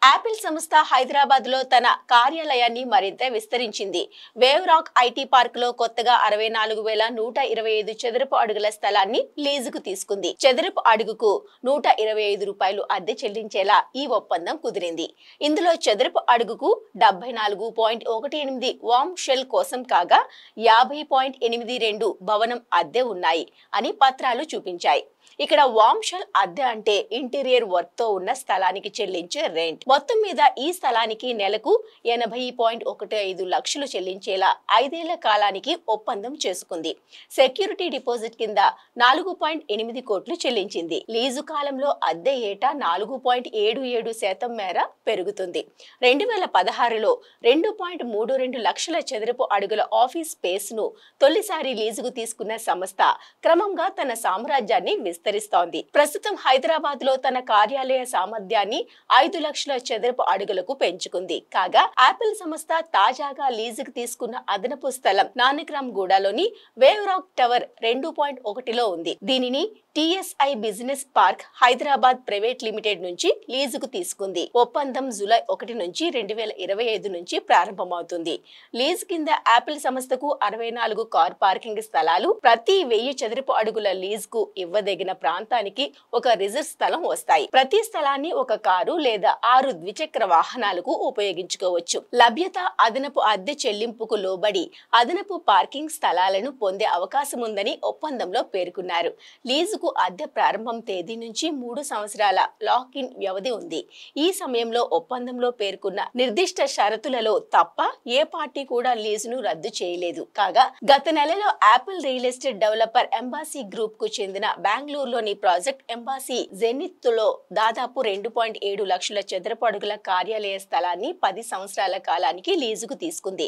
Apple సంస్థ హైదరాబాద్ లో తన కార్యాలయాన్ని మరింత విస్తరించింది. వేవ్ రాక్ ఐటీ పార్క్ లో కొత్తగా 64,125 చదరపు అడుగుల స్థలాన్ని లీజుకు తీసుకుంది. చదరపు అడుగుకు ₹125 అద్దె చెల్లించేలా ఈ ఒప్పందం కుదిరింది. ఇందులో చదరపు అడుగుకు 74.18 వామ్ షెల్ కోసం కాగా 50.82 భవనం అద్దె ఉన్నాయి అని పత్రాలు చూపించాయి. ఇక్కడ వామ్ షెల్ అద్దె అంటే ఇంటీరియర్ వర్క్ తో ఉన్న స్థలానికి చెల్లించే రెంట్. మొత్తం మీద ఈ స్థలానికి నెలకు 80.15 లక్షలు చెల్లించేలా 5 ఏళ్ల కాలానికి ఒప్పందం చేసుకుంది. సెక్యూరిటీ డిపాజిట్ కింద 4.8 కోట్లు చెల్లించింది. లీజు కాలంలో అద్దె ఏటా 4.77% మేర పెరుగుతుంది. 2016లో 2.32 లక్షల చదరపు అడుగుల ఆఫీస్ స్పేస్ ను తొలిసారి లీజుకు తీసుకున్న సంస్థ క్రమంగా తన సామ్రాజ్యాన్ని విస్తరిస్తోంది. ప్రస్తుతం హైదరాబాద్ లో తన కార్యాలయ సామర్థ్యాన్ని 5 లక్షల చదరపు అడుగులకు పెంచుకుంది. కాగా యాపిల్ సంస్థ తాజాగా లీజుకు తీసుకున్న అదనపు స్థలం నానక్రామ్ గూడలోని వేవ్ రాక్ టవర్ 2.1లో ఉంది. దీనిని TSI business park Hyderabad private limited నుంచి లీజుకు తీసుకుంది. ఒప్పందం జూలై 1 నుంచి 2025 నుంచి ప్రారంభమవుతుంది. లీజ్ కింద యాపిల్ సంస్థకు 64 కార్ పార్కింగ్ స్థలాలు, ప్రతి 1000 చదరపు అడుగుల లీజ్ కు ఇవ్వదగిన ప్రాంతానికి ఒక రిజర్వ్ స్థలం వస్తాయి. ప్రతి స్థలాన్ని ఒక కారు లేదా 6 ద్విచక్ర వాహనాలకు ఉపయోగించుకోవచ్చు. లభ్యత అదనపు అద్దె చెల్లింపుకు లోబడి అదనపు పార్కింగ్ స్థలాలను పొందే అవకాశం ఉందని ఒప్పందంలో పేర్కొన్నారు. లీజుకు అద్దె ప్రారంభం తేదీ నుంచి 3 సంవత్సరాల లాక్ ఇన్ వ్యవధి ఉంది. ఈ సమయంలో ఒప్పందంలో పేర్కొన్న నిర్దిష్ట షరతులలో తప్ప ఏ పార్టీ కూడా లీజును రద్దు చేయలేదు. కాగా గత నెలలో Apple real estate developer embassy group కు చెందిన బెంగళూరులోని ప్రాజెక్ట్ ఎంబాసీ జెనిత్ లో దాదాపు 2.7 లక్షల చదరపు అడుగుల కార్యాలయ స్థలాన్ని 10 సంవత్సరాల కాలానికి లీజుకు తీసుకుంది.